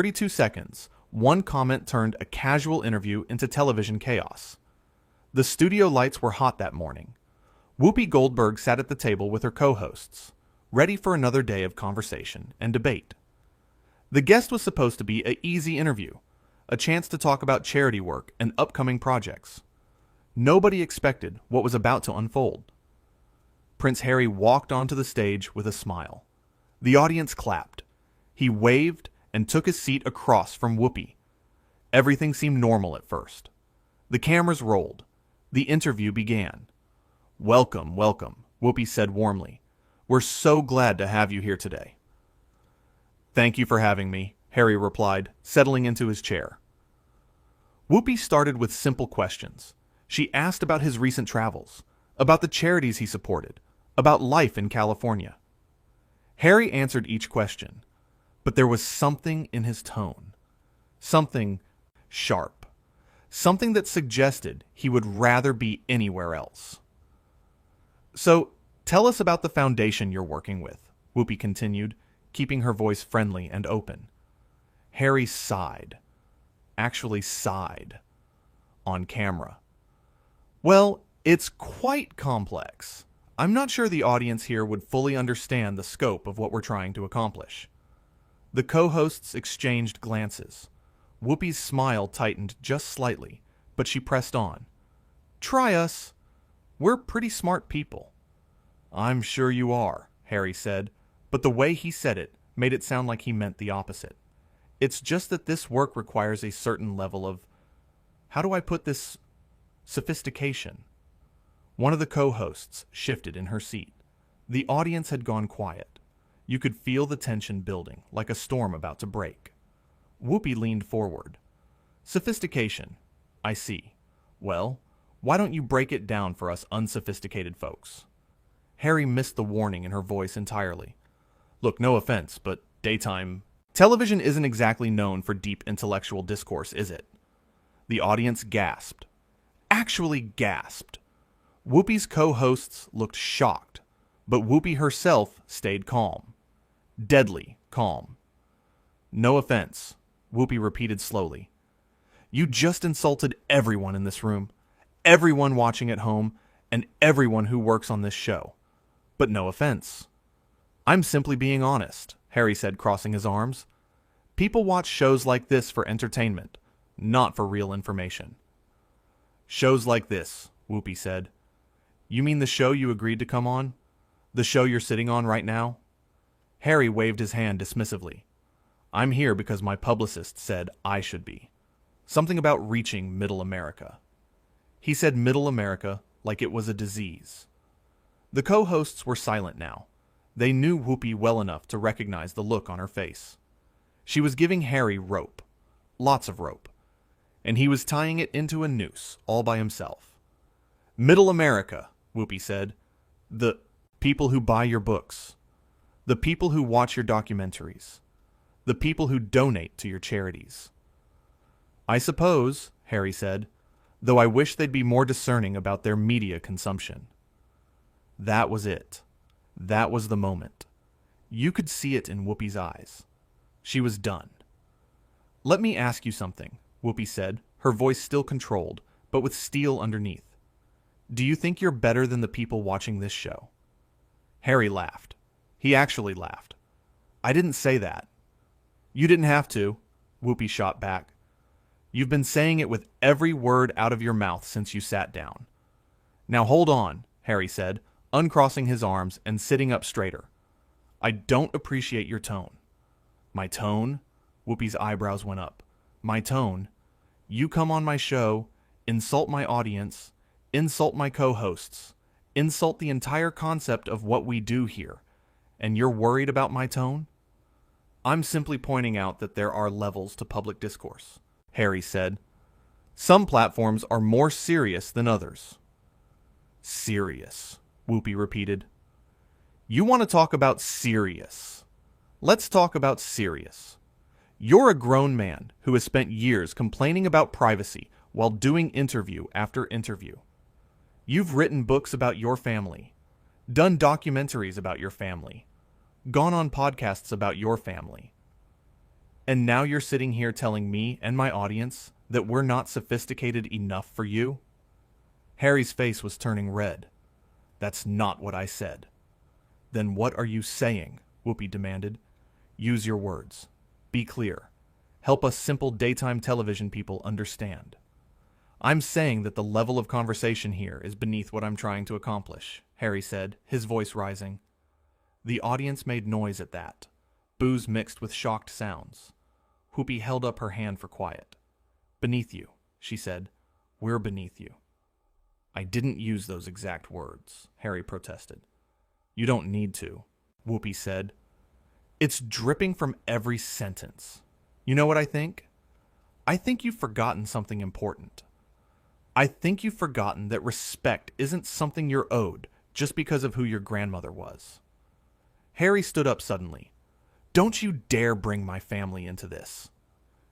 32 seconds, one comment turned a casual interview into television chaos. The studio lights were hot that morning. Whoopi Goldberg sat at the table with her co-hosts, ready for another day of conversation and debate. The guest was supposed to be an easy interview, a chance to talk about charity work and upcoming projects. Nobody expected what was about to unfold. Prince Harry walked onto the stage with a smile. The audience clapped. He waved and took his seat across from Whoopi. Everything seemed normal at first. The cameras rolled. The interview began. "Welcome, welcome," Whoopi said warmly. "We're so glad to have you here today." "Thank you for having me," Harry replied, settling into his chair. Whoopi started with simple questions. She asked about his recent travels, about the charities he supported, about life in California. Harry answered each question, but there was something in his tone. Something sharp. Something that suggested he would rather be anywhere else. "So, tell us about the foundation you're working with," Whoopi continued, keeping her voice friendly and open. Harry sighed. Actually sighed. On camera. "Well, it's quite complex. I'm not sure the audience here would fully understand the scope of what we're trying to accomplish." The co-hosts exchanged glances. Whoopi's smile tightened just slightly, but she pressed on. "Try us. We're pretty smart people." "I'm sure you are," Harry said, but the way he said it made it sound like he meant the opposite. "It's just that this work requires a certain level of, how do I put this, sophistication." One of the co-hosts shifted in her seat. The audience had gone quiet. You could feel the tension building, like a storm about to break. Whoopi leaned forward. "Sophistication. I see. Well, why don't you break it down for us unsophisticated folks?" Harry missed the warning in her voice entirely. "Look, no offense, but daytime television isn't exactly known for deep intellectual discourse, is it?" The audience gasped. Actually gasped. Whoopi's co-hosts looked shocked, but Whoopi herself stayed calm. Deadly calm. "No offense," Whoopi repeated slowly. "You just insulted everyone in this room, everyone watching at home, and everyone who works on this show. But no offense." "I'm simply being honest," Harry said, crossing his arms. "People watch shows like this for entertainment, not for real information." "Shows like this," Whoopi said. "You mean the show you agreed to come on? The show you're sitting on right now?" Harry waved his hand dismissively. "I'm here because my publicist said I should be. Something about reaching Middle America." He said Middle America like it was a disease. The co-hosts were silent now. They knew Whoopi well enough to recognize the look on her face. She was giving Harry rope. Lots of rope. And he was tying it into a noose all by himself. "Middle America," Whoopi said. "The people who buy your books. The people who watch your documentaries. The people who donate to your charities." "I suppose," Harry said, "though I wish they'd be more discerning about their media consumption." That was it. That was the moment. You could see it in Whoopi's eyes. She was done. "Let me ask you something," Whoopi said, her voice still controlled, but with steel underneath. "Do you think you're better than the people watching this show?" Harry laughed. He actually laughed. "I didn't say that." "You didn't have to," Whoopi shot back. "You've been saying it with every word out of your mouth since you sat down." "Now hold on," Harry said, uncrossing his arms and sitting up straighter. "I don't appreciate your tone." "My tone?" Whoopi's eyebrows went up. "My tone? You come on my show, insult my audience, insult my co-hosts, insult the entire concept of what we do here, and you're worried about my tone?" "I'm simply pointing out that there are levels to public discourse," Harry said. "Some platforms are more serious than others." "Serious," Whoopi repeated. "You want to talk about serious. Let's talk about serious. You're a grown man who has spent years complaining about privacy while doing interview after interview. You've written books about your family, done documentaries about your family, gone on podcasts about your family. And now you're sitting here telling me and my audience that we're not sophisticated enough for you? Harry's face was turning red. That's not what I said. Then what are you saying? Whoopi demanded. Use your words. Be clear. Help us simple daytime television people understand. I'm saying that the level of conversation here is beneath what I'm trying to accomplish, Harry said, his voice rising. The audience made noise at that, boos mixed with shocked sounds. Whoopi held up her hand for quiet. Beneath you, she said. We're beneath you. I didn't use those exact words, Harry protested. You don't need to, Whoopi said. It's dripping from every sentence. You know what I think? I think you've forgotten something important. I think you've forgotten that respect isn't something you're owed just because of who your grandmother was. Harry stood up suddenly. Don't you dare bring my family into this.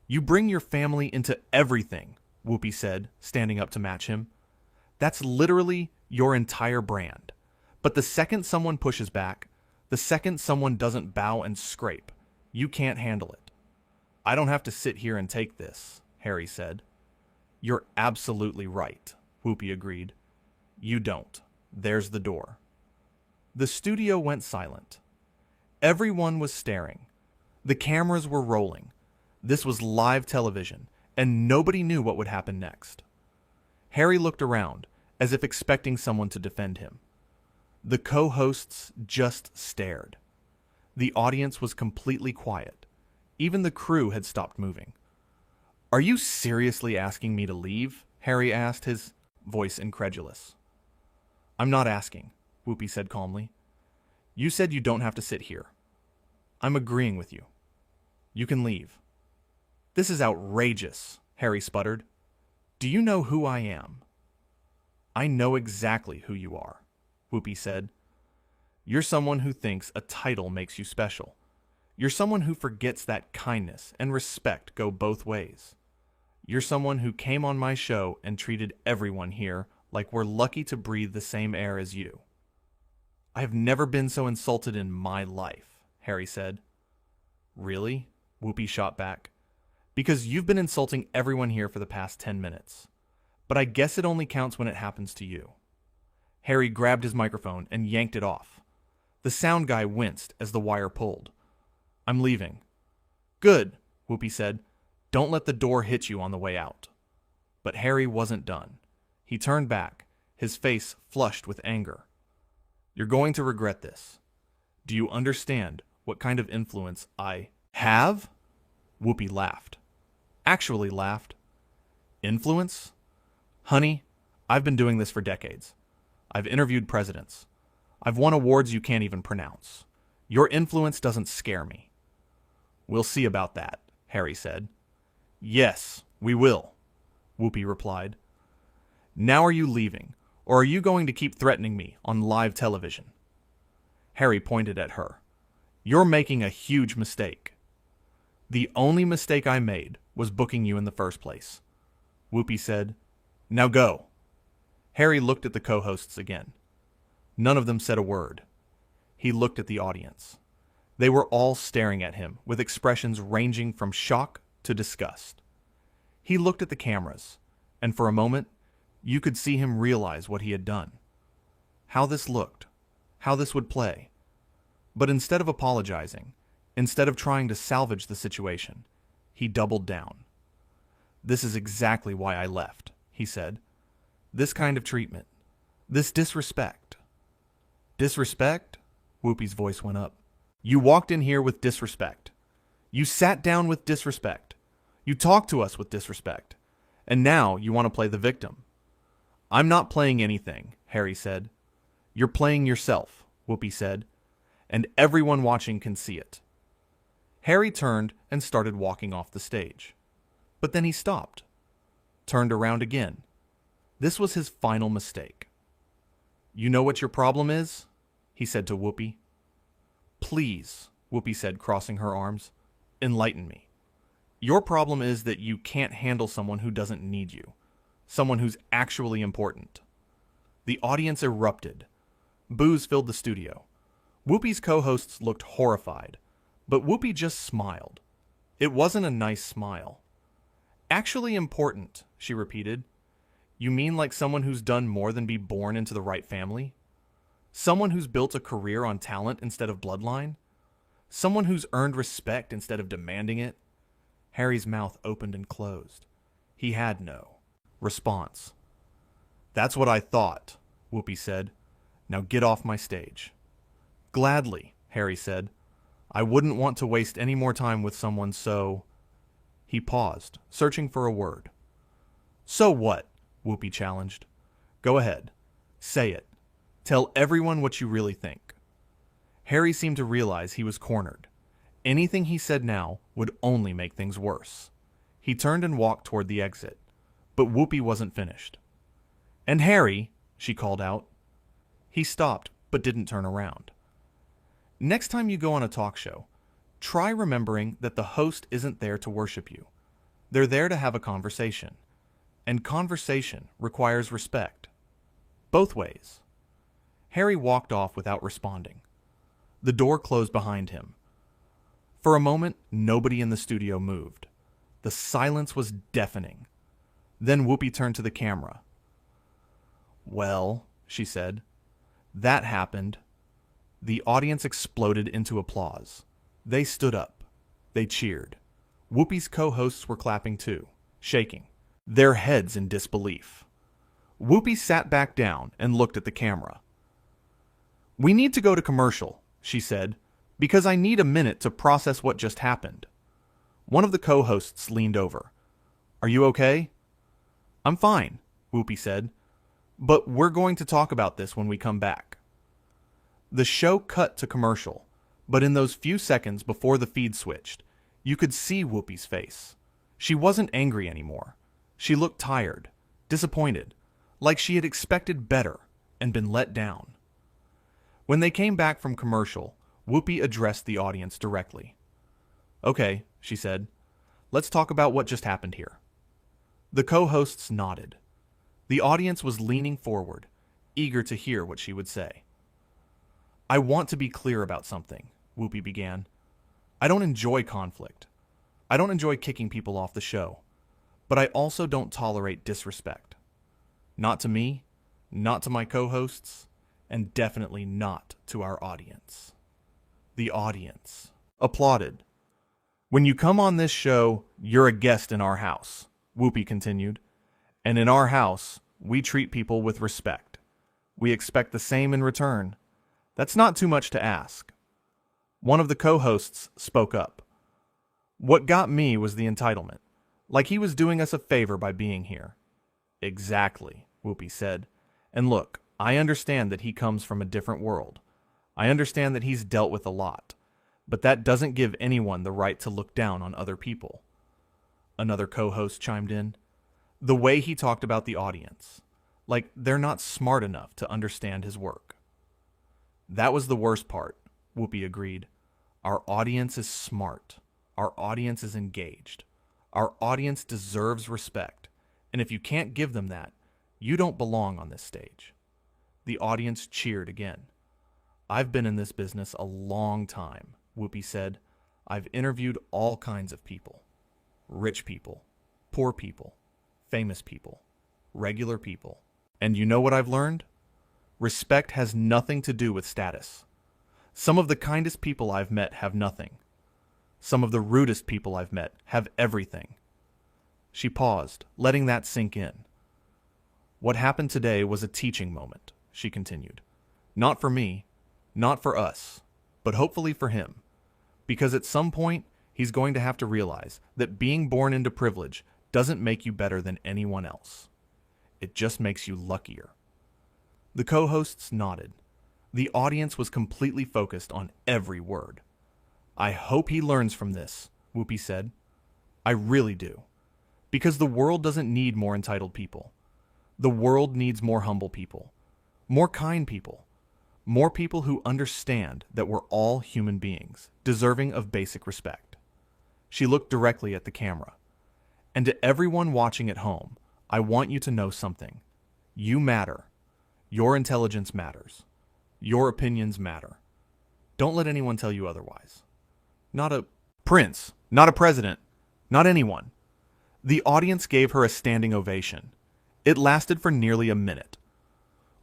You bring your family into everything, Whoopi said, standing up to match him. That's literally your entire brand. But the second someone pushes back, the second someone doesn't bow and scrape, you can't handle it. I don't have to sit here and take this, Harry said. You're absolutely right, Whoopi agreed. You don't. There's the door. The studio went silent. Everyone was staring. The cameras were rolling. This was live television, and nobody knew what would happen next. Harry looked around, as if expecting someone to defend him. The co-hosts just stared. The audience was completely quiet. Even the crew had stopped moving. Are you seriously asking me to leave? Harry asked, his voice incredulous. I'm not asking, Whoopi said calmly. You said you don't have to sit here. I'm agreeing with you. You can leave. This is outrageous, Harry sputtered. Do you know who I am? I know exactly who you are, Whoopi said. You're someone who thinks a title makes you special. You're someone who forgets that kindness and respect go both ways. You're someone who came on my show and treated everyone here like we're lucky to breathe the same air as you. I have never been so insulted in my life, Harry said. Really? Whoopi shot back. Because you've been insulting everyone here for the past 10 minutes. But I guess it only counts when it happens to you. Harry grabbed his microphone and yanked it off. The sound guy winced as the wire pulled. I'm leaving. Good, Whoopi said. Don't let the door hit you on the way out. But Harry wasn't done. He turned back, his face flushed with anger. You're going to regret this. Do you understand what kind of influence I have? Whoopi laughed. Actually laughed. Influence? Honey, I've been doing this for decades. I've interviewed presidents. I've won awards you can't even pronounce. Your influence doesn't scare me. We'll see about that, Harry said. Yes, we will, Whoopi replied. Now are you leaving, or are you going to keep threatening me on live television? Harry pointed at her. You're making a huge mistake. The only mistake I made was booking you in the first place. Whoopi said, Now go. Harry looked at the co-hosts again. None of them said a word. He looked at the audience. They were all staring at him with expressions ranging from shock to disgust. He looked at the cameras, and for a moment, you could see him realize what he had done. How this looked, how this would play. But instead of apologizing, instead of trying to salvage the situation, he doubled down. This is exactly why I left, he said. This kind of treatment. This disrespect. Disrespect? Whoopi's voice went up. You walked in here with disrespect. You sat down with disrespect. You talked to us with disrespect. And now you want to play the victim. I'm not playing anything, Harry said. You're playing yourself, Whoopi said. And everyone watching can see it. Harry turned and started walking off the stage. But then he stopped. Turned around again. This was his final mistake. You know what your problem is? He said to Whoopi. Please, Whoopi said, crossing her arms. Enlighten me. Your problem is that you can't handle someone who doesn't need you. Someone who's actually important. The audience erupted. Boos filled the studio. Whoopi's co-hosts looked horrified, but Whoopi just smiled. It wasn't a nice smile. Actually important, she repeated. You mean like someone who's done more than be born into the right family? Someone who's built a career on talent instead of bloodline? Someone who's earned respect instead of demanding it? Harry's mouth opened and closed. He had no response. That's what I thought, Whoopi said. Now get off my stage. Gladly, Harry said. I wouldn't want to waste any more time with someone so... He paused, searching for a word. So what? Whoopi challenged. Go ahead. Say it. Tell everyone what you really think. Harry seemed to realize he was cornered. Anything he said now would only make things worse. He turned and walked toward the exit, but Whoopi wasn't finished. And Harry, she called out. He stopped, but didn't turn around. Next time you go on a talk show, try remembering that the host isn't there to worship you. They're there to have a conversation. And conversation requires respect. Both ways. Harry walked off without responding. The door closed behind him. For a moment, nobody in the studio moved. The silence was deafening. Then Whoopi turned to the camera. Well, she said, that happened. The audience exploded into applause. They stood up. They cheered. Whoopi's co-hosts were clapping too, shaking, their heads in disbelief. Whoopi sat back down and looked at the camera. We need to go to commercial, she said, because I need a minute to process what just happened. One of the co-hosts leaned over. Are you okay? I'm fine, Whoopi said, but we're going to talk about this when we come back. The show cut to commercial, but in those few seconds before the feed switched, you could see Whoopi's face. She wasn't angry anymore. She looked tired, disappointed, like she had expected better and been let down. When they came back from commercial, Whoopi addressed the audience directly. Okay, she said, let's talk about what just happened here. The co-hosts nodded. The audience was leaning forward, eager to hear what she would say. I want to be clear about something, Whoopi began. I don't enjoy conflict. I don't enjoy kicking people off the show. But I also don't tolerate disrespect. Not to me, not to my co-hosts, and definitely not to our audience. The audience applauded. When you come on this show, you're a guest in our house, Whoopi continued. And in our house, we treat people with respect. We expect the same in return. That's not too much to ask. One of the co-hosts spoke up. What got me was the entitlement, like he was doing us a favor by being here. Exactly, Whoopi said. And look, I understand that he comes from a different world. I understand that he's dealt with a lot, but that doesn't give anyone the right to look down on other people. Another co-host chimed in. The way he talked about the audience, like they're not smart enough to understand his work. That was the worst part, Whoopi agreed. Our audience is smart. Our audience is engaged. Our audience deserves respect. And if you can't give them that, you don't belong on this stage. The audience cheered again. I've been in this business a long time, Whoopi said. I've interviewed all kinds of people. Rich people, poor people, famous people, regular people. And you know what I've learned? Respect has nothing to do with status. Some of the kindest people I've met have nothing. Some of the rudest people I've met have everything. She paused, letting that sink in. What happened today was a teaching moment, she continued. Not for me, not for us, but hopefully for him. Because at some point, he's going to have to realize that being born into privilege doesn't make you better than anyone else. It just makes you luckier. The co-hosts nodded. The audience was completely focused on every word. I hope he learns from this, Whoopi said. I really do. Because the world doesn't need more entitled people. The world needs more humble people. More kind people. More people who understand that we're all human beings, deserving of basic respect. She looked directly at the camera. And to everyone watching at home, I want you to know something. You matter. Your intelligence matters. Your opinions matter. Don't let anyone tell you otherwise. Not a Prince, not a president, not anyone. The audience gave her a standing ovation. It lasted for nearly a minute.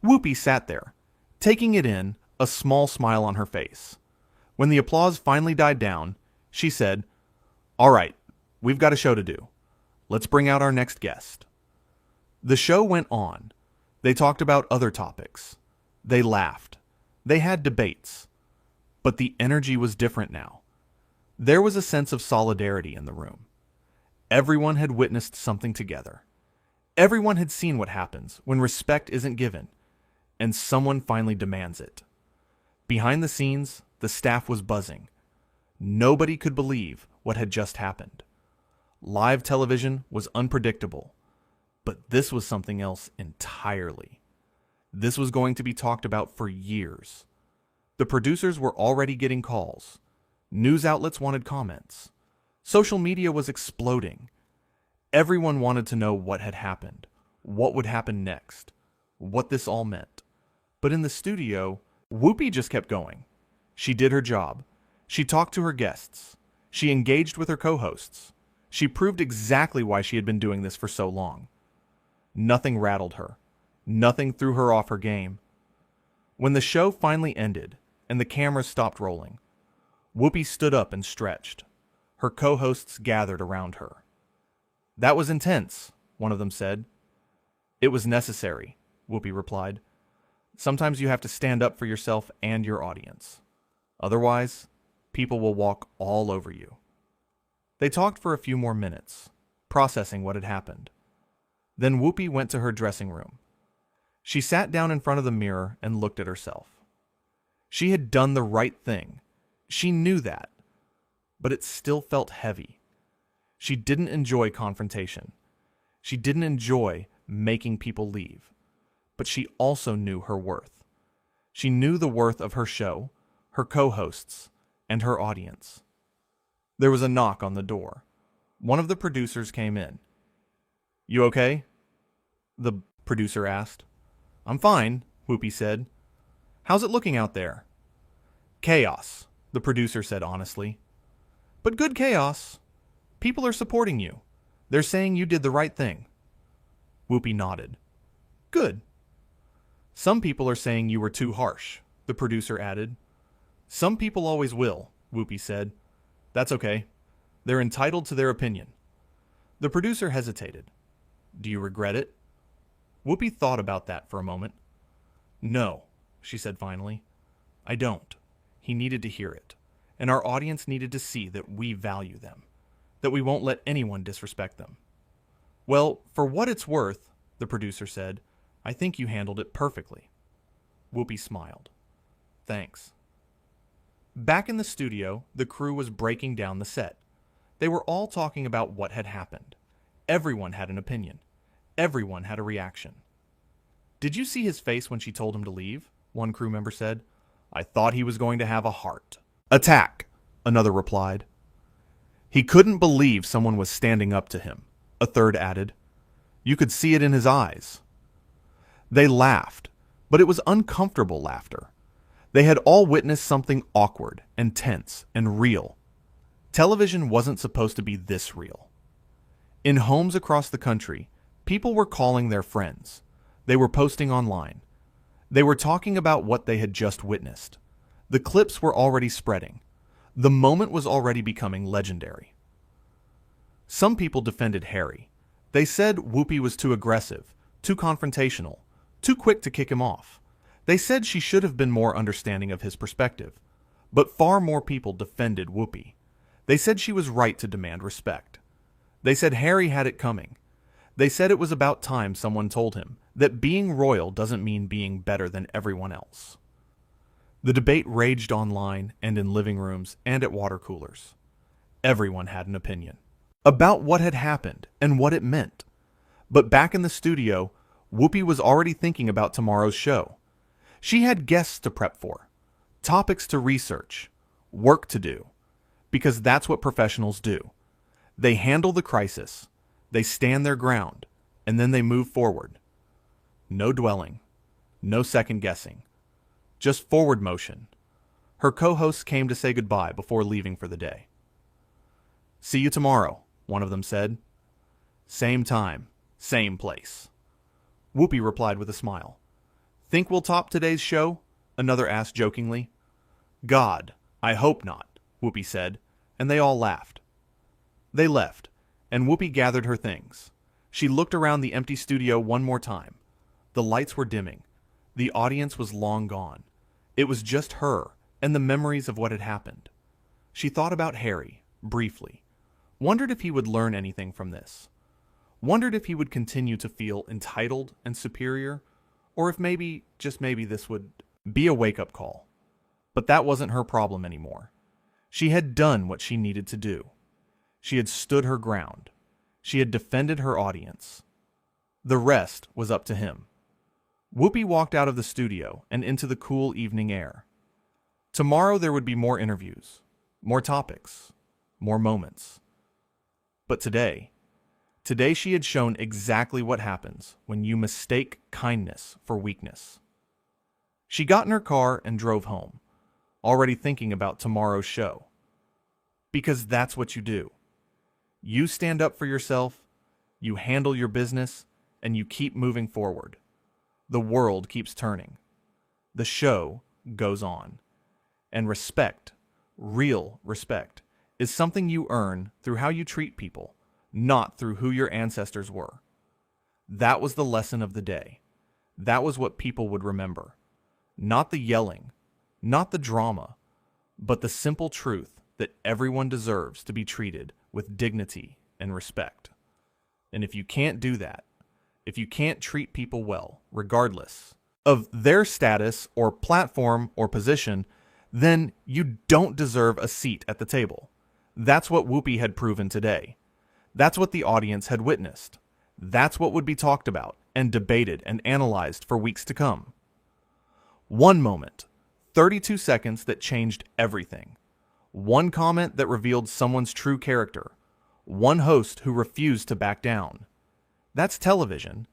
Whoopi sat there, taking it in, a small smile on her face. When the applause finally died down, she said, "All right, we've got a show to do. Let's bring out our next guest." The show went on. They talked about other topics. They laughed. They had debates. But the energy was different now. There was a sense of solidarity in the room. Everyone had witnessed something together. Everyone had seen what happens when respect isn't given, and someone finally demands it. Behind the scenes, the staff was buzzing. Nobody could believe what had just happened. Live television was unpredictable, but this was something else entirely. This was going to be talked about for years. The producers were already getting calls. News outlets wanted comments. Social media was exploding. Everyone wanted to know what had happened, what would happen next, what this all meant. But in the studio, Whoopi just kept going. She did her job. She talked to her guests. She engaged with her co-hosts. She proved exactly why she had been doing this for so long. Nothing rattled her. Nothing threw her off her game. When the show finally ended and the cameras stopped rolling, Whoopi stood up and stretched. Her co-hosts gathered around her. "That was intense," one of them said. "It was necessary," Whoopi replied. "Sometimes you have to stand up for yourself and your audience. Otherwise, people will walk all over you." They talked for a few more minutes, processing what had happened. Then Whoopi went to her dressing room. She sat down in front of the mirror and looked at herself. She had done the right thing. She knew that. But it still felt heavy. She didn't enjoy confrontation. She didn't enjoy making people leave. But she also knew her worth. She knew the worth of her show, her co-hosts, and her audience. There was a knock on the door. One of the producers came in. "You okay?" the producer asked. "I'm fine," Whoopi said. "How's it looking out there?" "Chaos," the producer said honestly. "But good chaos. People are supporting you. They're saying you did the right thing." Whoopi nodded. "Good." "Some people are saying you were too harsh," the producer added. "Some people always will," Whoopi said. "That's okay. They're entitled to their opinion." The producer hesitated. "Do you regret it?" Whoopi thought about that for a moment. "No," she said finally. "I don't. He needed to hear it. And our audience needed to see that we value them. That we won't let anyone disrespect them." "Well, for what it's worth," the producer said, "I think you handled it perfectly." Whoopi smiled. "Thanks." Back in the studio, the crew was breaking down the set. They were all talking about what had happened. Everyone had an opinion. Everyone had a reaction. "Did you see his face when she told him to leave?" one crew member said. "I thought he was going to have a heart." "Attack," another replied. "He couldn't believe someone was standing up to him," a third added. "You could see it in his eyes." They laughed, but it was uncomfortable laughter. They had all witnessed something awkward and tense and real. Television wasn't supposed to be this real. In homes across the country, people were calling their friends. They were posting online. They were talking about what they had just witnessed. The clips were already spreading. The moment was already becoming legendary. Some people defended Harry. They said Whoopi was too aggressive, too confrontational, too quick to kick him off. They said she should have been more understanding of his perspective. But far more people defended Whoopi. They said she was right to demand respect. They said Harry had it coming. They said it was about time someone told him that being royal doesn't mean being better than everyone else. The debate raged online and in living rooms and at water coolers. Everyone had an opinion about what had happened and what it meant. But back in the studio, Whoopi was already thinking about tomorrow's show. She had guests to prep for, topics to research, work to do, because that's what professionals do. They handle the crisis, they stand their ground, and then they move forward. No dwelling, no second guessing, just forward motion. Her co-hosts came to say goodbye before leaving for the day. "See you tomorrow," one of them said. "Same time, same place." Whoopi replied with a smile. "Think we'll top today's show?" another asked jokingly. "God, I hope not," Whoopi said, and they all laughed. They left, and Whoopi gathered her things. She looked around the empty studio one more time. The lights were dimming. The audience was long gone. It was just her and the memories of what had happened. She thought about Harry, briefly. Wondered if he would learn anything from this. Wondered if he would continue to feel entitled and superior, or if maybe, just maybe, this would be a wake-up call. But that wasn't her problem anymore. She had done what she needed to do. She had stood her ground. She had defended her audience. The rest was up to him. Whoopi walked out of the studio and into the cool evening air. Tomorrow there would be more interviews, more topics, more moments. But today she had shown exactly what happens when you mistake kindness for weakness. She got in her car and drove home, already thinking about tomorrow's show. Because that's what you do. You stand up for yourself, you handle your business, and you keep moving forward. The world keeps turning. The show goes on. And respect, real respect, is something you earn through how you treat people, not through who your ancestors were. That was the lesson of the day. That was what people would remember. Not the yelling, not the drama, but the simple truth that everyone deserves to be treated with dignity and respect. And if you can't do that, if you can't treat people well, regardless of their status or platform or position, then you don't deserve a seat at the table. That's what Whoopi had proven today. That's what the audience had witnessed. That's what would be talked about and debated and analyzed for weeks to come. One moment, 32 seconds that changed everything. One comment that revealed someone's true character. One host who refused to back down. That's television,